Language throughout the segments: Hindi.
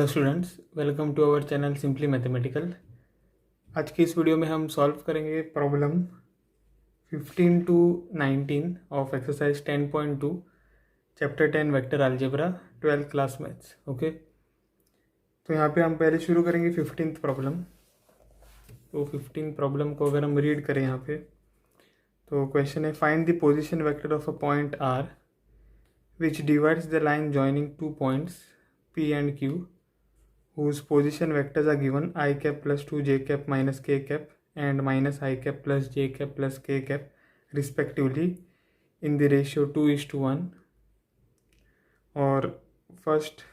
Hello students, welcome to our channel simply mathematical. आज की इस वीडियो में हम सॉल्व करेंगे problem 15 to 19 of exercise 10.2 chapter 10 vector algebra 12th class maths. Okay, तो यहाँ पे हम पहले शुरू करेंगे 15th प्रॉब्लम। तो 15th प्रॉब्लम को अगर हम रीड करें यहाँ पे, तो क्वेश्चन है find the position vector of a point R which divides the line joining two points P and Q whose position vectors are given I cap plus 2 j cap minus k cap and minus I cap plus j cap plus k cap respectively in the ratio 2:1। और फर्स्ट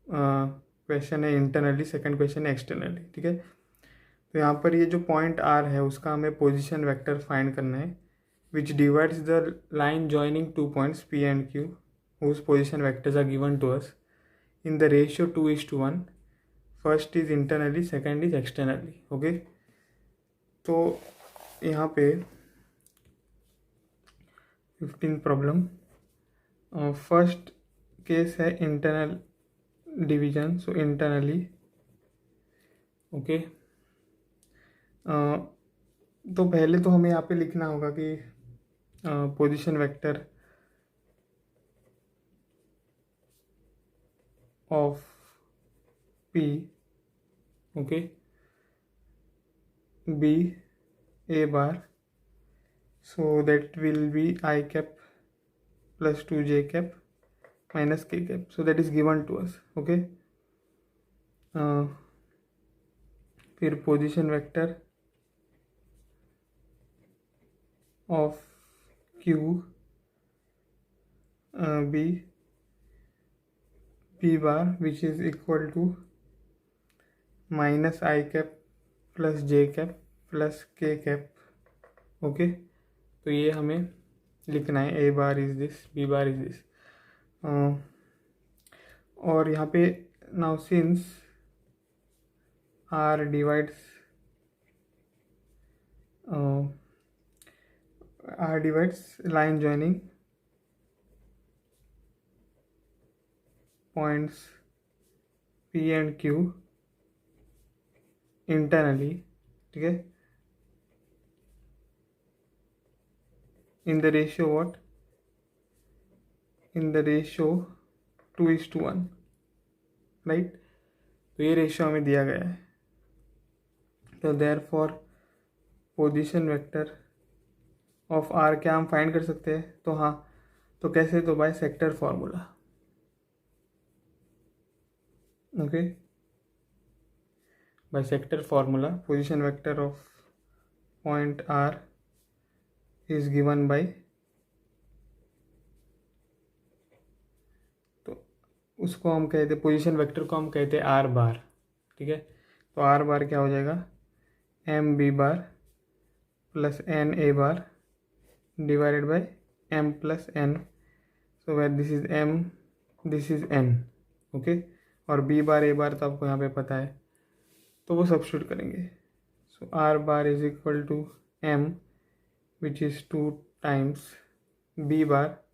क्वेश्चन है इंटरनली, सेकंड क्वेश्चन है एक्सटर्नली। ठीक है, तो यहाँ पर ये जो पॉइंट आर है उसका हमें पोजीशन वेक्टर फाइंड करना है विच divides the line joining two points P and Q whose position vectors are given to us in the ratio 2:1। First is internally, second is externally. Okay, तो यहाँ पे 15 प्रॉब्लम, फर्स्ट केस है इंटरनल डिवीजन, सो इंटरनली। ओके, तो पहले तो हमें यहाँ पे लिखना होगा कि position vector of P, okay, B A bar, so that will be I cap plus 2 j cap minus k cap, so that is given to us। okay, फिर position vector of Q B P bar which is equal to minus I cap plus j cap plus k cap। Okay, तो ये हमें लिखना है, A bar is this, B bar is this. और यहाँ पे now since R divides line joining points P and Q internally, ठीक है, in the ratio what? in the ratio 2:1, right. तो ये रेशियो हमें दिया गया है, तो therefore position vector of R क्या हम फाइंड कर सकते हैं? तो हाँ, तो कैसे? तो by section formula. Okay, by section formula position vector of point R is given by, तो उसको हम कहते हैं, पोजीशन वेक्टर को हम कहते हैं आर बार। ठीक है, तो आर बार क्या हो जाएगा? M B bar plus N A bar divided by M plus N, so where this is M, this is N. Okay, और बी बार ए बार तो आपको यहाँ पे पता है, तो वो सब्स्टिट्यूट करेंगे। So R bar is equal to M which is 2 times B bar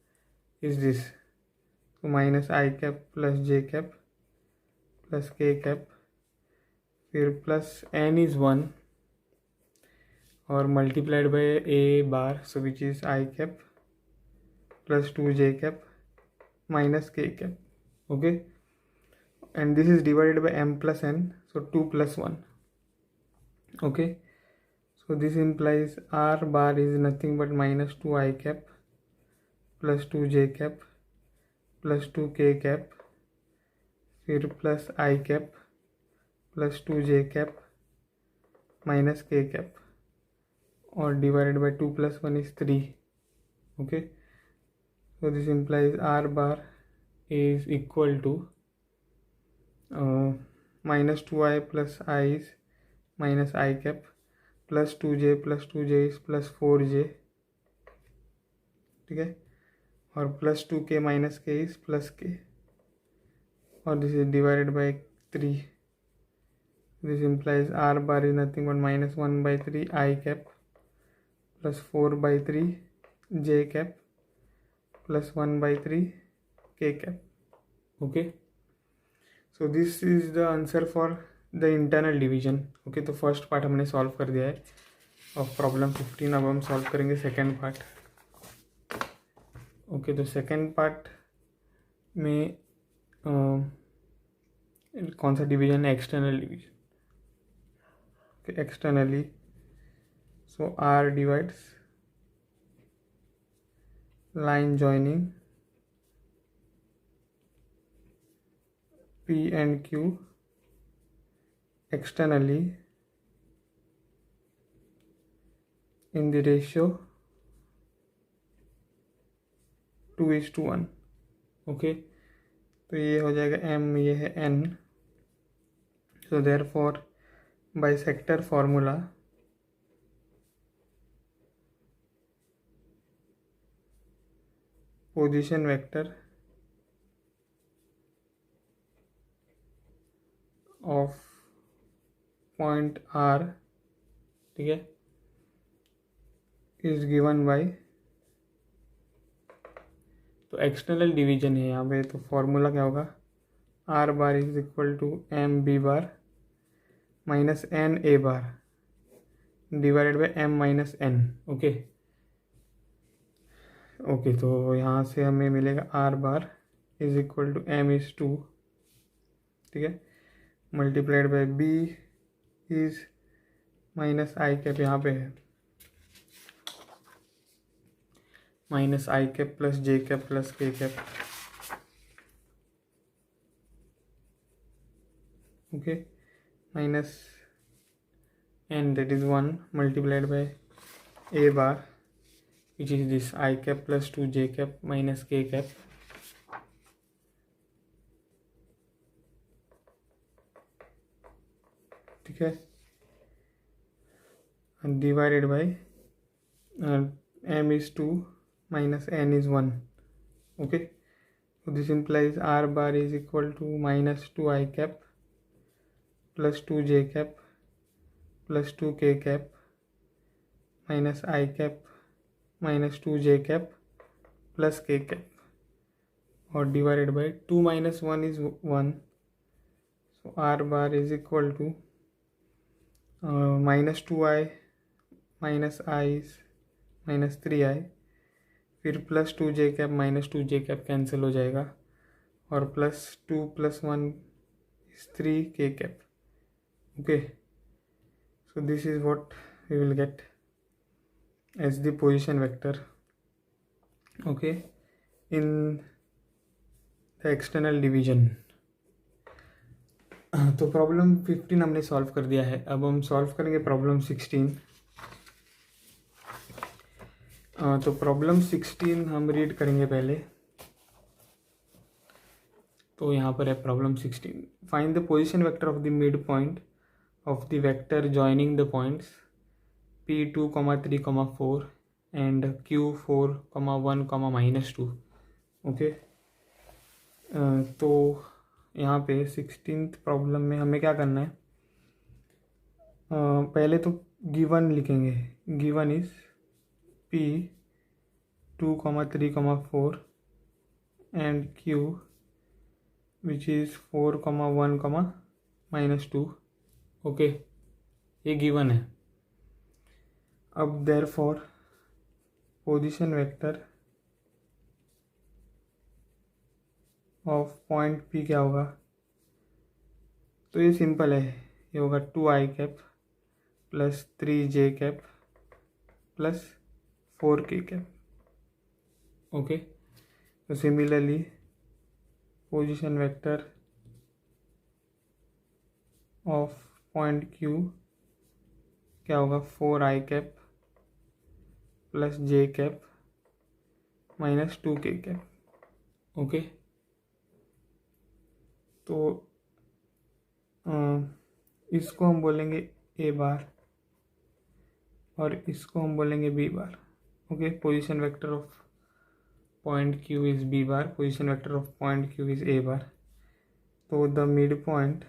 is this, तो minus I cap plus J cap plus K cap, फिर प्लस एन इज़ 1 और multiplied by A bar, so which is I cap plus 2 J cap minus K cap. Okay, and this is divided by m plus n, so 2 plus 1। okay, so this implies r bar is nothing but minus 2 I cap plus 2 j cap plus 2 k cap, फिर plus I cap plus 2 j cap minus k cap, और divided by 2 plus 1 is 3। okay, so this implies r bar is equal to minus 2i plus I is minus I cap plus 2j is plus 4j। ठीक है, और plus 2k minus k is plus k, और this is divided by 3। This implies r bar is nothing but minus 1/3 I cap plus 4/3 j cap plus 1/3 k cap। okay, so this is the answer for the internal division. Okay, तो फर्स्ट पार्ट हमने सॉल्व कर दिया है ऑफ प्रॉब्लम 15। अब हम सॉल्व करेंगे सेकेंड पार्ट। ओके, तो सेकेंड पार्ट में कौन सा डिवीजन है? External division. Okay, externally so R divides line joining P and Q externally in the ratio 2:1। Okay, तो ये हो जाएगा M, ये है N। So therefore bisector formula position vector of point R, ठीक है, इज गिवन बाय, तो एक्सटर्नल डिवीजन है यहाँ पे, तो फॉर्मूला क्या होगा? R bar is equal to M B bar minus N A bar divided by M minus N। Okay okay, तो यहाँ से हमें मिलेगा R bar is equal to M is 2, ठीक है, multiplied by B is minus I cap, यहाँ पे है minus I cap plus J cap plus K cap. Okay, minus N that is 1 multiplied by A bar which is this I cap plus 2 J cap minus K cap, ठीक है, divided by m is 2 minus n is 1। okay, so this implies r bar is equal to minus 2 I cap plus 2 j cap plus 2 k cap minus I cap minus 2 j cap plus k cap और divided by 2 minus 1 is 1, so r bar is equal to minus 2i minus i is minus 3i, फिर plus 2 J cap minus 2 J cap cancel हो जाएगा और plus 2 plus 1 is 3 K cap. Okay, so this is what we will get as the position vector, okay, in the external division. तो प्रॉब्लम 15 हमने सॉल्व कर दिया है। अब हम सॉल्व करेंगे प्रॉब्लम 16। तो प्रॉब्लम 16 हम रीड करेंगे पहले। तो यहाँ पर है problem 16, find the position vector of the mid point of the vector joining the points P2, 3, 4 and Q4, 1, -2। Okay, तो यहाँ पे 16th प्रॉब्लम में हमें क्या करना है? पहले तो गिवन लिखेंगे, given is P2, 3, 4 and Q which is 4, 1, -2। Okay, ये गिवन है। अब therefore position vector of point P क्या होगा? तो ये सिंपल है, ये होगा 2 आई कैप प्लस 3 जे कैप प्लस 4 के कैप। ओके, तो similarly position vector of point Q क्या होगा? 4 आई cap plus J cap minus 2 के कैप। ओके, तो इसको हम बोलेंगे ए बार और इसको हम बोलेंगे B bar. Okay, position vector of point Q is B bar, position vector of point Q is A bar. तो the mid point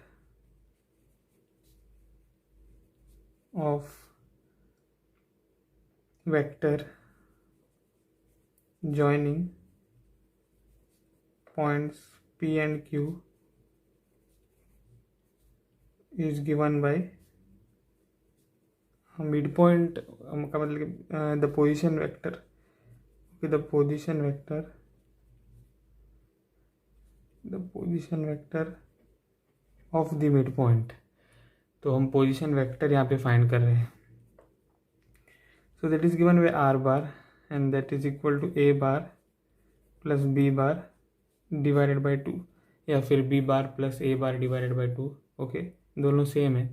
of vector joining points P and Q is given by mid point का मतलब the position vector, the position vector of the mid point. तो हम पोजीशन वेक्टर यहाँ पे फाइंड कर रहे हैं। So that is given by R bar and that is equal to A bar plus B bar divided by 2, या फिर B bar plus A bar divided by 2। Okay, दोनों सेम है।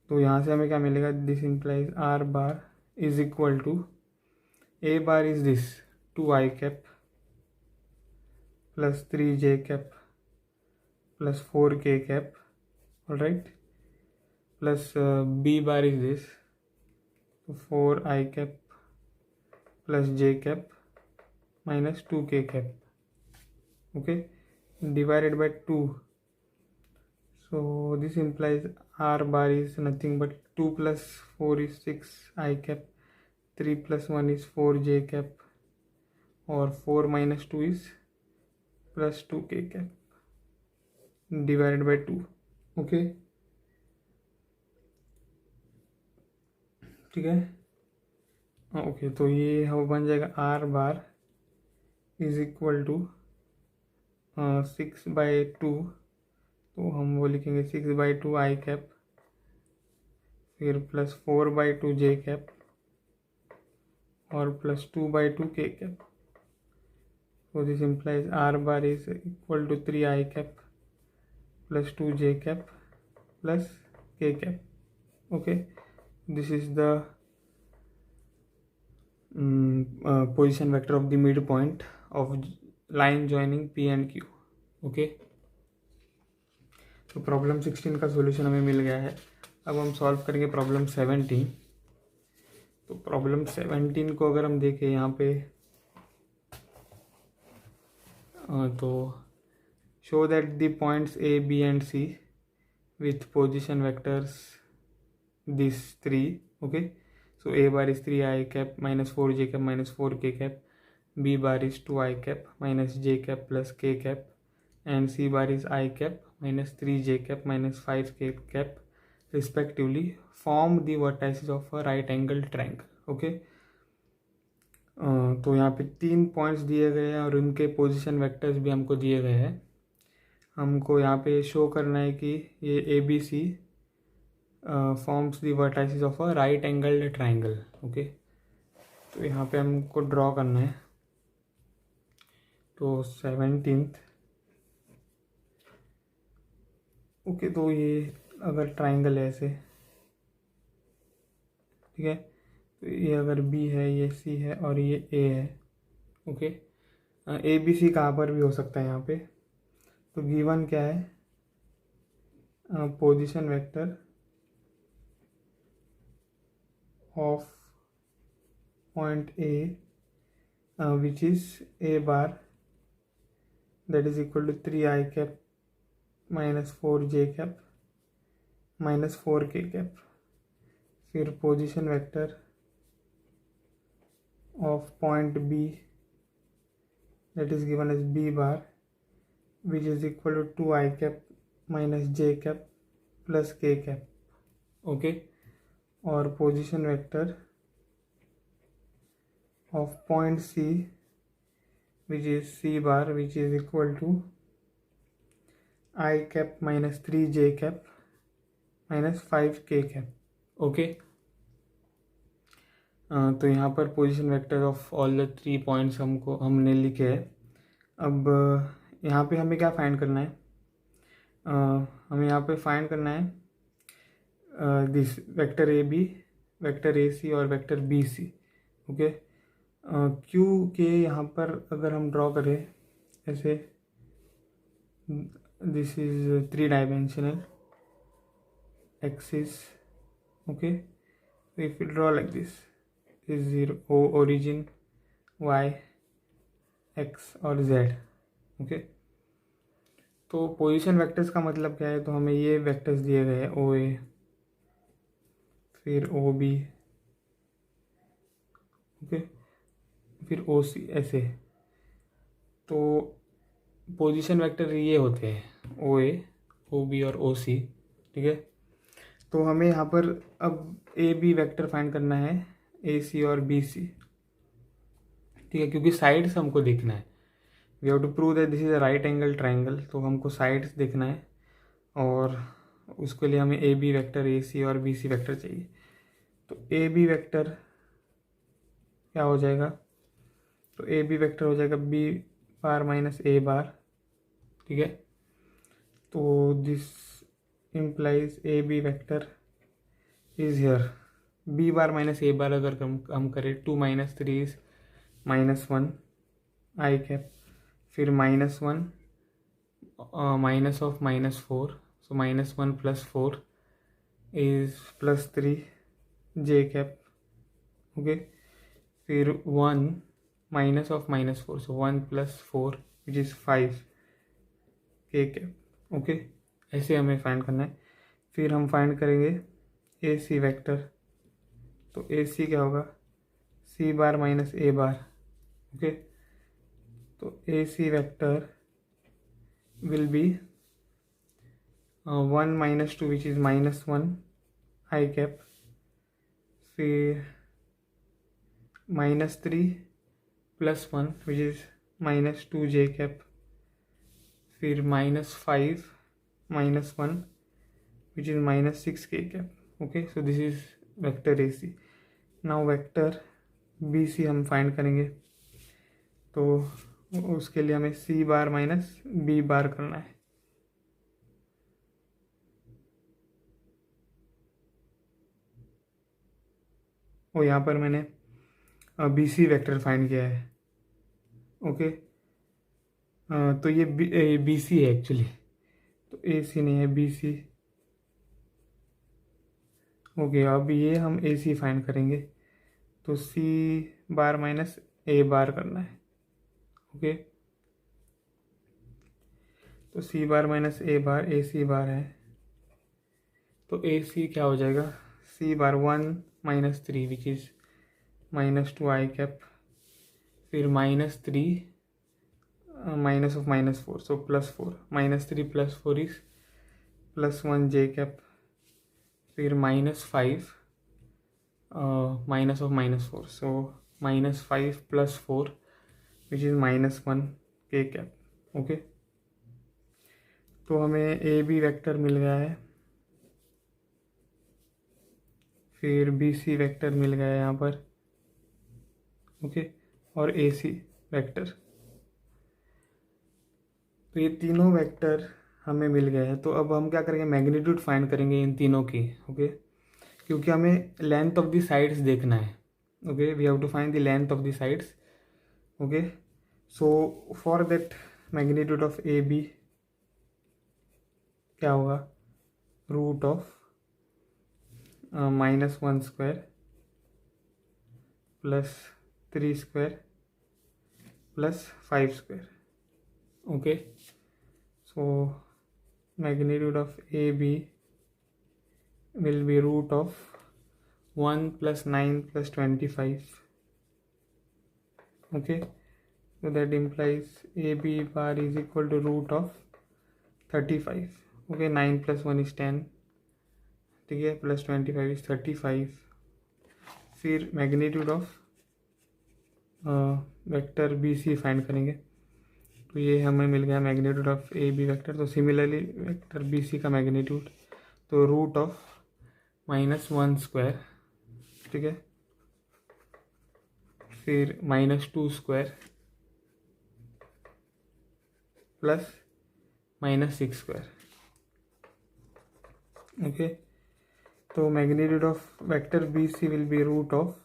तो यहाँ से हमें क्या मिलेगा, this implies R bar is equal to A bar is this 2i cap plus 3j cap plus 4k cap, alright, plus b bar is this 4i cap plus j cap minus 2k cap, okay, divided by 2. So this implies r bar is nothing but 2 plus 4 is 6i cap, 3 plus 1 is 4j cap, or 4 minus 2 is plus 2k cap divided by 2. okay, ठीक है। ओके, तो ये हम बन जाएगा R bar is equal to 6/2, तो हम वो लिखेंगे 6/2 आई कैप, फिर प्लस 4/2 जे कैप और plus 2/2 K cap. so this implies r bar is equal to 3i cap plus 2j cap plus k cap. okay, this is the position vector of the midpoint of line joining p and q. okay, तो प्रॉब्लम 16 का सॉल्यूशन हमें मिल गया है। अब हम सॉल्व करेंगे प्रॉब्लम 17। तो प्रॉब्लम 17 को अगर हम देखें यहाँ पे, तो show that the points A B and C with position vectors this 3। Okay, so A bar is 3i cap minus 4j cap minus 4k cap, b bar is 2i cap minus j cap plus k cap, and c bar is i cap minus 3j cap minus 5k cap respectively form the vertices of a right angle triangle. okay, तो यहाँ पे 3 पॉइंट्स दिए गए हैं और उनके पोजीशन वेक्टर्स भी हमको दिए गए हैं। हमको यहाँ पे शो करना है कि ये A B C forms the vertices of a right angled triangle. Okay, तो यहाँ पे हमको ड्रॉ करना है। तो 17th, ओके, तो ये अगर ट्राइंगल है ऐसे, ठीक है, तो ये अगर बी है, ये सी है और ये ए है। ओके, ए बी सी कहाँ पर भी हो सकता है यहाँ पे। तो गिवन क्या है, position vector of point A which is A bar that is equal to 3i cap minus 4j cap minus 4k cap, फिर position vector of point B that is given as b bar which is equal to 2i cap minus j cap plus k cap. Okay, और position vector of point c which is c bar which is equal to I cap minus 3j cap minus 5k cap. Okay, तो यहाँ पर position vector of all the 3 points हमने लिखे हैं। अब यहाँ पे हमें क्या फाइंड करना है, हमें यहाँ पे फाइंड करना है this vector A B, vector A C और वेक्टर बी सी। ओके, क्यू के यहाँ पर अगर हम ड्रॉ करें ऐसे, this is 3 dimensional axis. Okay, if you draw like this is 0 origin y x और z। ओके, तो पोजीशन वेक्टर्स का मतलब क्या है, तो हमें ये वेक्टर्स दिए गए हैं ओ ए, फिर ओ बी, ओके, फिर ओ सी, ऐसे। तो पोजीशन वेक्टर ये होते हैं ओ ए, ओ बी और ओ सी। ठीक है। तो हमें यहाँ पर अब ए बी वेक्टर फाइंड करना है, ए सी और बी सी, ठीक है, क्योंकि साइड्स हमको देखना है। We have to prove that this is a right angle triangle, तो हमको साइड्स देखना है और उसके लिए हमें ए बी वेक्टर, ए सी और बी सी वेक्टर चाहिए। तो ए बी वेक्टर क्या हो जाएगा, तो ए बी वेक्टर हो जाएगा बी बार माइनस ए बार, ठीक है। तो this implies A B vector is here B bar minus A bar, अगर हम करें 2 - 3 इज -1 आई कैप, फिर -1 minus of -4, so -1 + 4 is +3 J cap, okay. फिर 1 minus of -4, so 1 + 4 which is 5 के कैप, ओके। ऐसे हमें फाइंड करना है। फिर हम फाइंड करेंगे ए सी वेक्टर, तो ए सी क्या होगा, सी बार माइनस ए बार, ओके। तो A C vector will be 1 - 2 which is -1 I cap, फिर -3 + 1 विच इज़ -2 जे कैप, फिर -5 - 1 which is -6 k cap, okay। so this is vector AC। now vector BC हम फाइंड करेंगे, तो उसके लिए हमें C बार माइनस B बार करना है। और यहाँ पर मैंने BC वेक्टर फाइंड किया है, ओके। तो ये BC है एक्चुअली, तो AC नहीं है, BC, ओके। अब ये हम AC फाइंड करेंगे, तो C बार माइनस A बार करना है, ओके। तो C bar minus A bar AC बार है, तो AC क्या हो जाएगा, C bar 1 - 3 which is -2 I cap, फिर -3 minus of -4, so +4, -3 + 4 is +1 J cap, फिर -5 minus of -4, so -5 + 4 which is -1 के कैप, ओके। तो हमें ए बी वेक्टर मिल गया है, फिर बी सी वेक्टर मिल गया है यहाँ पर, ओके, और ए सी वेक्टर। तो ये तीनों वेक्टर हमें मिल गए हैं। तो अब हम क्या करेंगे, मैग्नीट्यूड फाइंड करेंगे इन तीनों की, ओके, क्योंकि हमें लेंथ ऑफ द साइड्स देखना है, okay. We have to find the length of the sides, okay. So for that magnitude of A B क्या होगा, root of -1 square +3 square +5 square, okay। so magnitude of AB will be root of 1 + 9 + 25, okay। so that implies AB bar is equal to root of 35, okay। 9 + 1 is 10, ठीक है, +25 is 35। फिर magnitude of vector BC find करेंगे, तो ये हमें मिल गया magnitude of A B vector. तो सिमिलरली वेक्टर BC का मैग्नीट्यूड, तो रूट ऑफ -1 स्क्वायर, ठीक है, फिर -2 स्क्वायर प्लस -6 स्क्वायर, ओके। तो magnitude of vector BC will be root of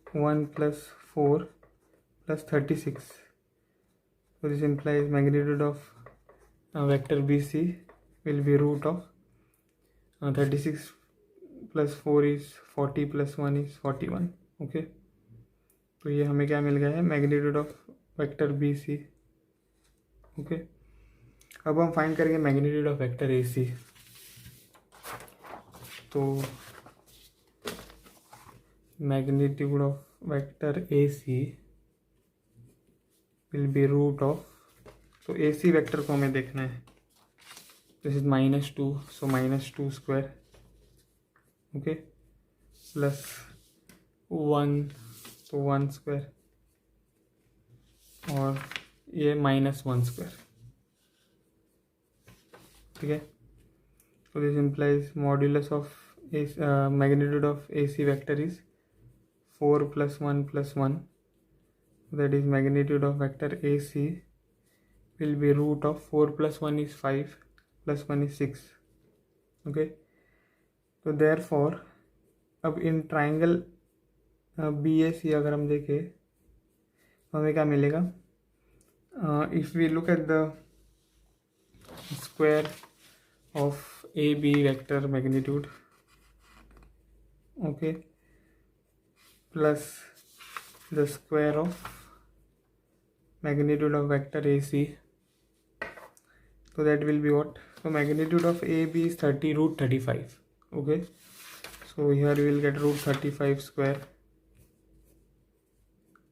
1 + 4 + 36। So this implies magnitude of vector BC will be root of 36 + 4 is 40 + 1 is 41, okay। तो ये हमें क्या मिल गया है, magnitude of vector BC, okay. अब हम फाइंड करेंगे मैग्नीट्यूड ऑफ वेक्टर AC। तो magnitude of vector AC will be root of, तो AC वेक्टर को हमें देखना है, this is -2, so -2 square, okay, plus 1, तो 1 स्क्वायर, और ये -1 स्क्वायर, ठीक है। So this implies modulus of magnitude of AC vector is 4 plus 1 plus 1. That is magnitude of vector AC will be root of 4 plus 1 is 5 plus 1 is 6. Okay. So therefore अब इन ट्राइंगल BAC अगर हम देखें तो हमें क्या मिलेगा? If we look at the square of AB vector magnitude, okay, plus the square of magnitude of vector AC, so that will be what? So magnitude of AB is 30 root 35, okay, so here we will get root 35 square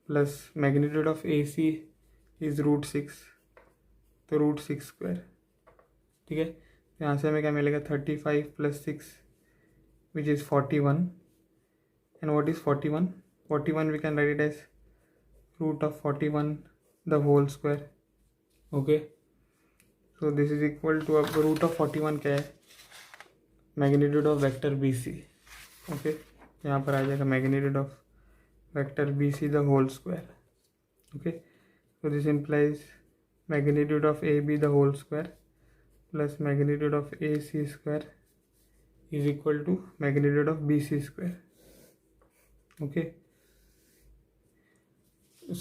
plus magnitude of AC is root 6, तो root 6 square, ठीक है। यहाँ से हमें क्या मिलेगा? 35 plus 6 which is 41, and what is 41? 41 we can write it as root of 41 the whole square, okay, so this is equal to अब root of 41 क्या है? magnitude of vector BC, okay, यहाँ पर आ जाएगा magnitude of vector BC the whole square, okay, so this implies magnitude of AB the whole square plus magnitude of AC square is equal to magnitude of BC square, okay.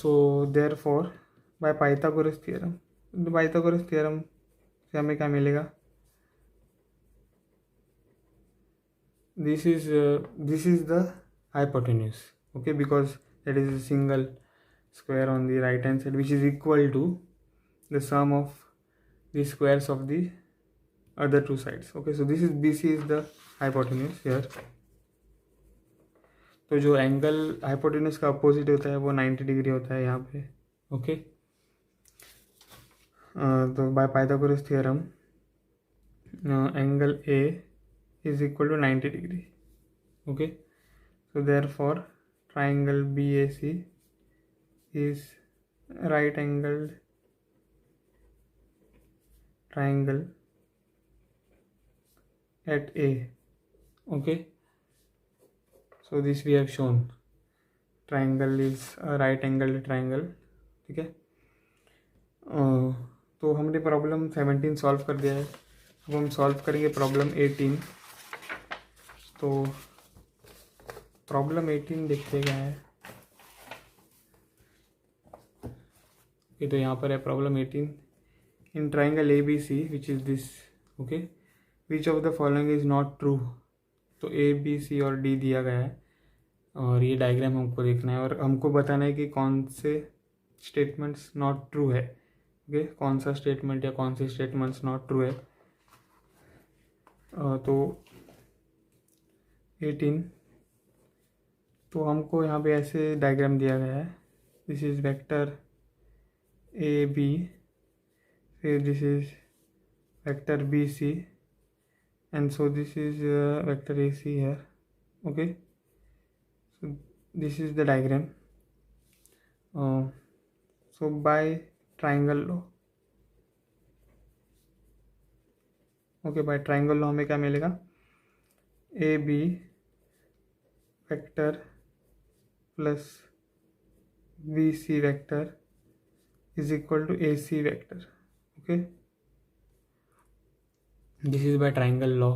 So therefore by Pythagoras theorem से हमें क्या मिलेगा? This is the hypotenuse, okay, because that is a single square on the right hand side which is equal to the sum of the squares of the other two sides, okay, so this is BC is the hypotenuse here. तो जो एंगल हाइपोटेन्यूज का अपोजिट होता है वो 90 डिग्री होता है यहाँ पे, ओके। तो by Pythagoras theorem angle A is equal to 90 degree, okay, so therefore triangle BAC is right angled triangle at A, okay, so this we have shown triangle is a right angled triangle, ठीक है। तो हमने प्रॉब्लम 17 सॉल्व कर दिया है। अब हम सॉल्व करेंगे प्रॉब्लम 18। तो प्रॉब्लम 18 देखते क्या है। ओके, तो यहाँ पर है problem 18। In triangle ABC which is this, okay, which of the following is not true. तो A B C और D दिया गया है और ये डायग्राम हमको देखना है और हमको बताना है कि कौन से स्टेटमेंट्स नॉट ट्रू है। ओके, कौन सा स्टेटमेंट या कौन से स्टेटमेंट्स नॉट ट्रू है। तो 18, तो हमको यहाँ पे ऐसे डायग्राम दिया गया है। दिस इज़ वेक्टर AB, फिर this is vector BC, and so this is vector AC here, okay, so this is the diagram. So by triangle law, okay, by triangle law हमें क्या मिलेगा, AB vector plus BC vector is equal to AC vector, okay, this is by triangle law.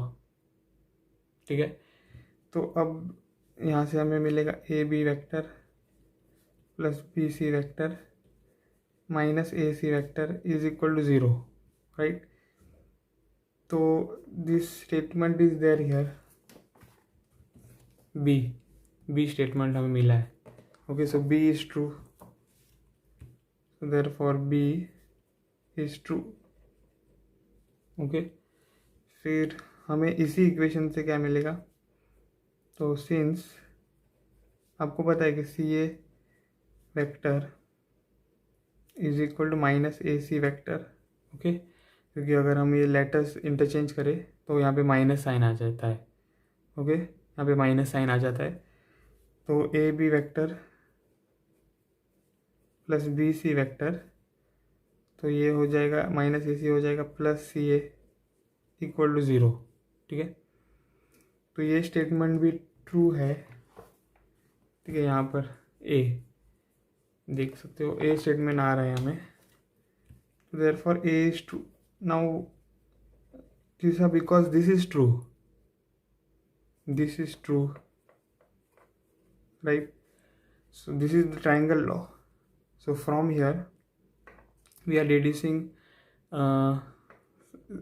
ठीक है, तो अब यहाँ से हमें मिलेगा AB vector plus BC vector minus AC vector is equal to 0, right. तो this statement is there here, B statement हमें मिला है। Okay, so B is true, so therefore B is true. Okay, फिर हमें इसी इक्वेशन से क्या मिलेगा, तो सिंस आपको पता है कि CA vector is equal to minus AC vector, okay, क्योंकि अगर हम ये लेटर्स इंटरचेंज करें तो यहाँ पे माइनस साइन आ जाता है। ओके, यहाँ पे माइनस साइन आ जाता है। तो A B vector plus B C vector, तो ये हो जाएगा माइनस ए सी हो जाएगा plus C A equal to zero. ठीक है, तो ये स्टेटमेंट भी ट्रू है। ठीक है, यहाँ पर ए देख सकते हो, ए स्टेटमेंट आ रहा है हमें, तो therefore A is true. Now this because this is true, this is true, right? So this is the triangle law. So from here we are deducing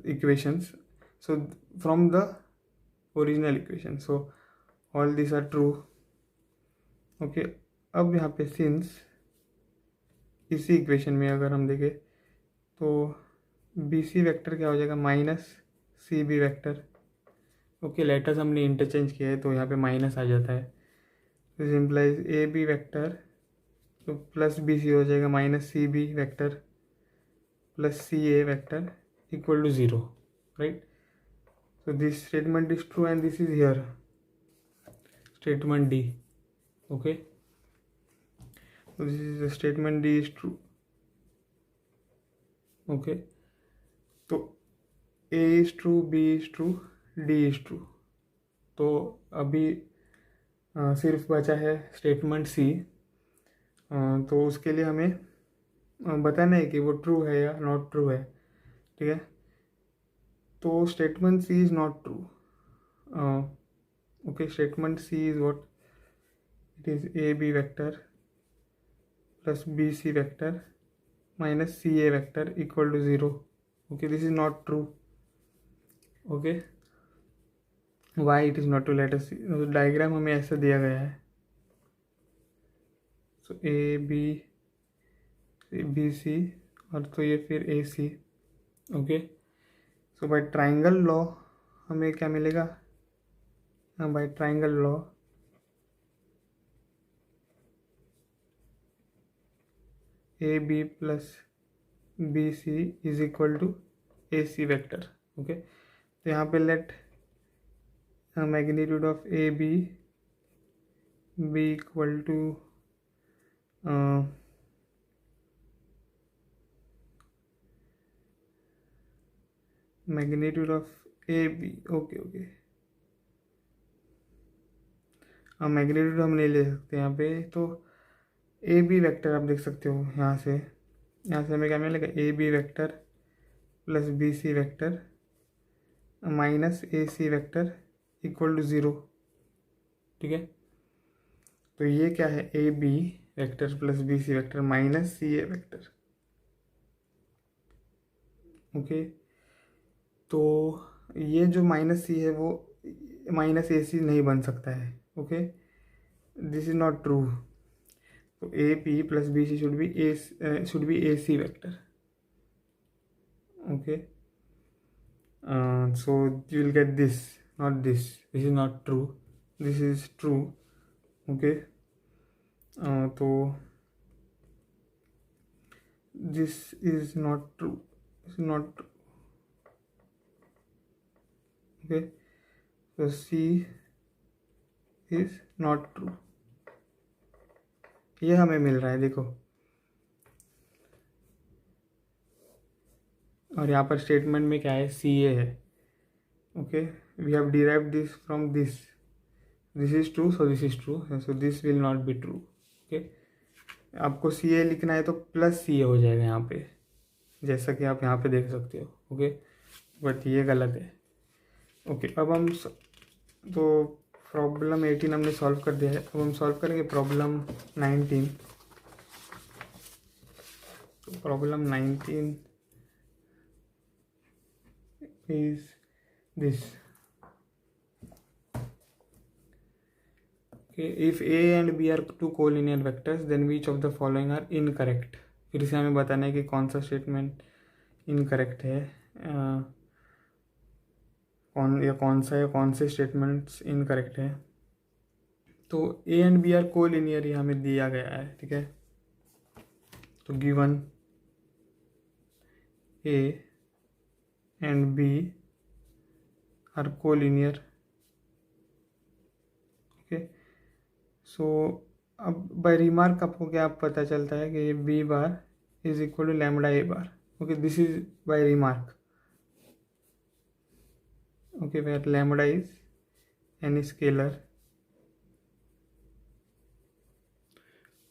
equations, so from the original equation, so all these are true. okay, अब यहाँ पे since इसी इक्वेशन में अगर हम देखें तो बी सी वैक्टर क्या हो जाएगा, minus C B vector. Okay, letters हमने इंटरचेंज किया है तो यहाँ पे माइनस आ जाता है, तो सिंपलाइज ए बी वैक्टर तो प्लस बी सी हो जाएगा minus C B vector plus C A vector equal to zero, right? So this statement is true and this is here statement D. Okay, so this is the statement D is true. Okay, तो A is true, B is true, D is true. तो अभी सिर्फ बचा है स्टेटमेंट C। तो उसके लिए हमें बताना है कि वो ट्रू है या नॉट ट्रू है। ठीक है, तो statement C is not true. Okay, statement C is what, it is A B vector plus bc vector minus ca vector equal to 0. okay, this is not true. okay, why it is not true, let us see. तो डायग्राम हमें ऐसा दिया गया है, सो ए बी सी और तो ये फिर A C. Okay, so by triangle law हमें क्या मिलेगा, by triangle law A B plus B C is equal to A C vector. Okay, तो यहाँ पे let magnitude of A B equal to magnitude of A B. Okay okay, magnitude हम नहीं ले सकते यहाँ पे, तो ए बी वैक्टर आप देख सकते हो यहाँ से हमें क्या मिलेगा, A B vector plus B C vector minus A C vector equal to zero. ठीक है, तो ये क्या है, A B vector plus B C vector minus C A vector. Okay, तो ये जो माइनस सी है वो माइनस ए सी नहीं बन सकता है। Okay, this is not true. तो A P plus B C should be A C vector. Okay, so you will get this, not this. This is not true, this is true. Okay, तो this is not true, this is not true. Okay, so C is not true, ये हमें मिल रहा है देखो, और यहाँ पर स्टेटमेंट में क्या है, सी ए है। Okay, we have derived this from this is true, so this is true, so this will not be true. Okay, आपको सी ए लिखना है तो प्लस सी ए हो जाएगा यहाँ पे, जैसा कि आप यहाँ पे देख सकते हो। ओके, बट ये गलत है। ओके, अब हम तो प्रॉब्लम 18 हमने सॉल्व कर दिया है, अब हम सॉल्व करेंगे प्रॉब्लम 19। तो problem 19 is this. Okay, if A and B are two collinear vectors then which of the following are incorrect. फिर से हमें बताना है कि कौन सा स्टेटमेंट इनकरेक्ट है, कौन से स्टेटमेंट्स इनकरेक्ट है। तो A and B are collinear, ये हमें दिया गया है। ठीक है, तो given A and B are collinear. Okay, so अब बाय रिमार्क आपको क्या पता चलता है कि B bar is equal to lambda A bar. Okay, this is by remark. Okay, where lambda is an scalar.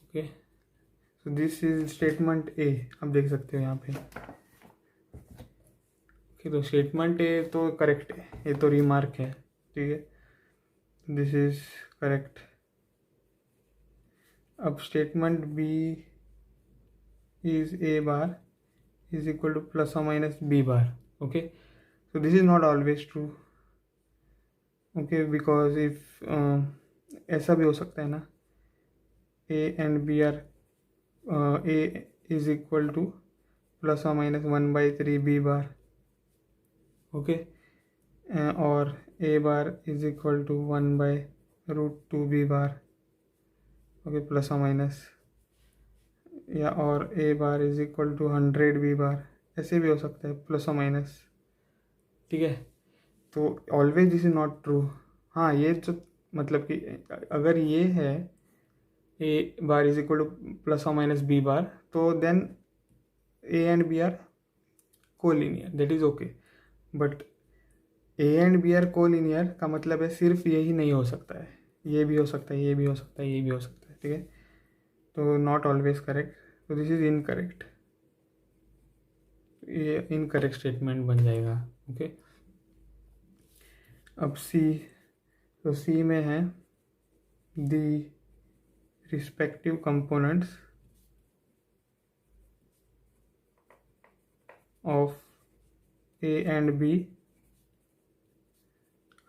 Okay, so this is statement A. आप देख सकते हो यहाँ पे. ओके, तो स्टेटमेंट ए तो करेक्ट है, ये तो रिमार्क है. ठीक है, दिस इज करेक्ट. अब statement B is A bar is equal to plus और minus B bar. Okay, so this is not always true. Okay, because if ऐसा भी हो सकता है ना, a and b are a is equal to plus or minus 1/3 b bar. Okay, और a bar is equal to 1/√2 b bar. Okay, plus or minus, या और a bar is equal to 100 b bar. ऐसे भी हो सकता है प्लस और माइनस. ठीक है, तो always this is not true. हाँ, ये जो मतलब कि अगर ये है A bar is equal to plus और माइनस बी बार, तो then A and B are collinear, that is okay. But A and B are collinear का मतलब है सिर्फ यही नहीं हो सकता है, ये भी हो सकता है, ये भी हो सकता है, ये भी हो सकता है. ठीक है, तो नॉट ऑलवेज करेक्ट. तो दिस इज इनकरेक्ट. ये इनकरेक्ट स्टेटमेंट बन जाएगा. ओके, अब सी. तो सी में है the respective components of A and B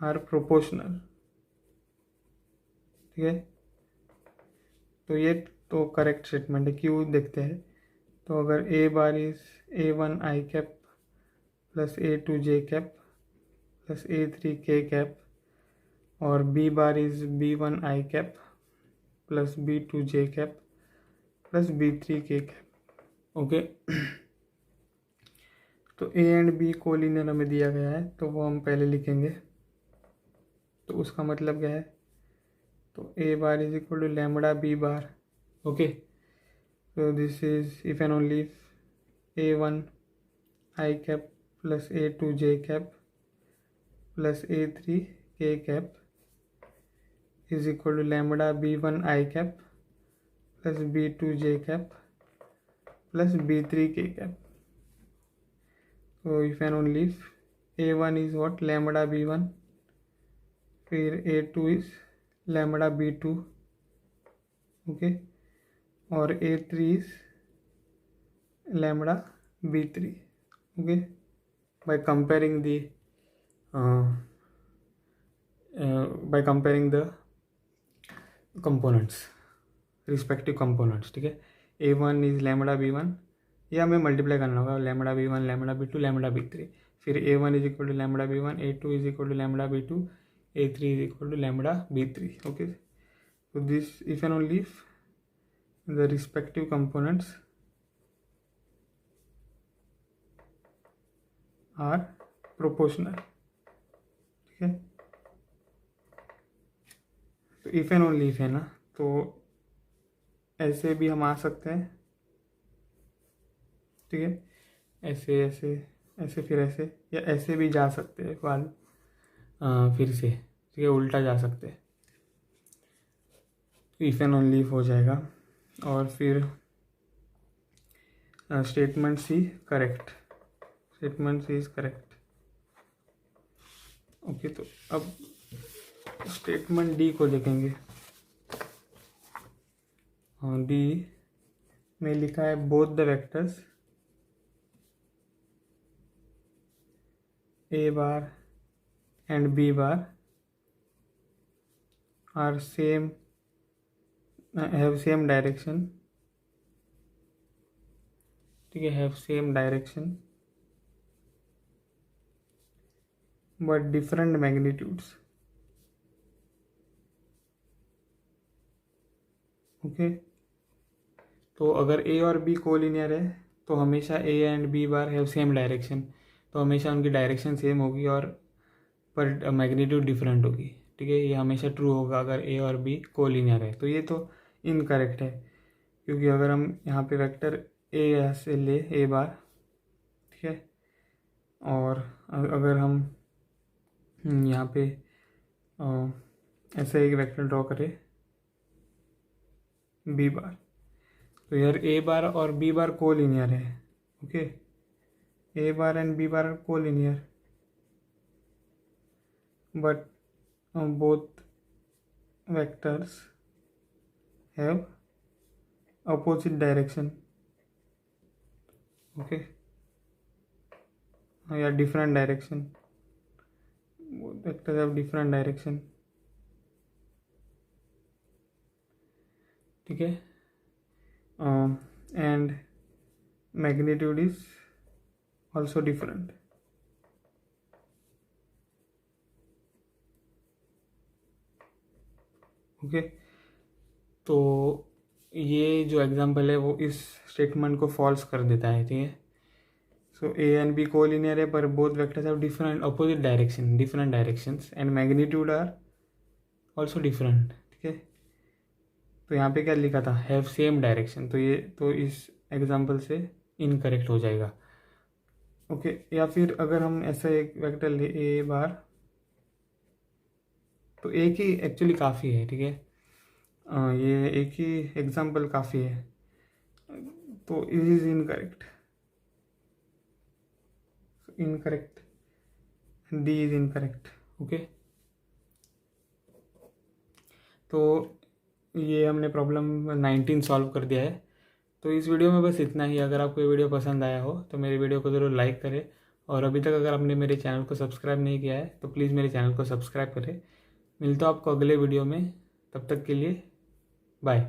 are proportional. ठीक है, तो ये तो करेक्ट स्टेटमेंट है. क्यों देखते हैं. तो अगर A bar is A1 I cap plus A2 J cap plus A3 K cap, और B bar is B1 I cap plus B2 J cap plus B3 K cap. Okay, तो ए एंड बी कोलिनियर हमें दिया गया है, तो वो हम पहले लिखेंगे. तो उसका मतलब क्या है. तो A bar is equal to lambda B bar. Okay, so this is if and only if A1 I cap plus A2 J cap plus A3 K cap is equal to lambda B1 I cap plus B2 J cap plus B3 K cap. So if and only if A1 is what, lambda B1, फिर A2 is lambda B2. okay, और A3 is lambda B3. okay, by comparing the components, respective components. ठीक है, A1 is lambda B1, ये हमें मल्टीप्लाई करना होगा, lambda B1 lambda B2 lambda B3. फिर A1 is equal to lambda B1, A2 is equal to lambda B2, A3 is equal to lambda B3. okay, so this if and only if the respective components are proportional. ठीक है, तो इफ एंड ओनली इफ है ना, तो ऐसे भी हम आ सकते हैं. ठीक है, ऐसे ऐसे ऐसे फिर ऐसे, या ऐसे भी जा सकते हैं वाल फिर से. ठीक है, उल्टा जा सकते हैं. तो इफ एंड ओनली इफ हो जाएगा. और फिर statement C correct. Statement C is correct. Okay, तो अब स्टेटमेंट डी को देखेंगे. डी में लिखा है both the vectors A bar and B bar are same, have same direction. ठीक है, have same direction but different magnitudes. Okay, तो अगर ए और बी कोलिनियर है तो हमेशा A and B bar have same direction. तो हमेशा उनकी डायरेक्शन सेम होगी और पर मैग्नीट्यूड डिफरेंट होगी, ठीक है। ये हमेशा ट्रू होगा अगर ए और बी कोलिनियर है। तो ये तो इनकरेक्ट है, क्योंकि अगर हम यहाँ पे वेक्टर ए ऐसे ले ए बार, ठीक है, और अगर हम यहाँ पे ऐसा एक वेक्टर ड्रॉ करें बी बार, तो यार ए बार और बी बार कोलिनियर है, okay. A bar and B bar collinear, but both vectors have opposite direction, okay, या different direction, both vectors have different direction, ठीक है, and magnitude is also different, okay. तो ये जो एग्जांपल है वो इस स्टेटमेंट को फॉल्स कर देता है, ठीक है। So A and B collinear है, पर both vectors have different opposite direction, different directions and magnitude are also different, ठीक है। तो यहाँ पे क्या लिखा था, हैव सेम डायरेक्शन, तो ये तो इस एग्जांपल से इनकरेक्ट हो जाएगा, ओके। या फिर अगर हम ऐसा एक वेक्टर ले ए बार, तो एक ही एक्चुअली काफ़ी है, ठीक है। ये एक ही एग्जांपल काफ़ी है, तो it is incorrect, incorrect, D is incorrect, okay. तो ये हमने प्रॉब्लम 19 सॉल्व कर दिया है। तो इस वीडियो में बस इतना ही। अगर आपको ये वीडियो पसंद आया हो तो मेरे वीडियो को ज़रूर लाइक करें, और अभी तक अगर आपने मेरे चैनल को सब्सक्राइब नहीं किया है तो प्लीज़ मेरे चैनल को सब्सक्राइब करें। मिलता हूँ आपको अगले वीडियो में, तब तक के लिए बाय।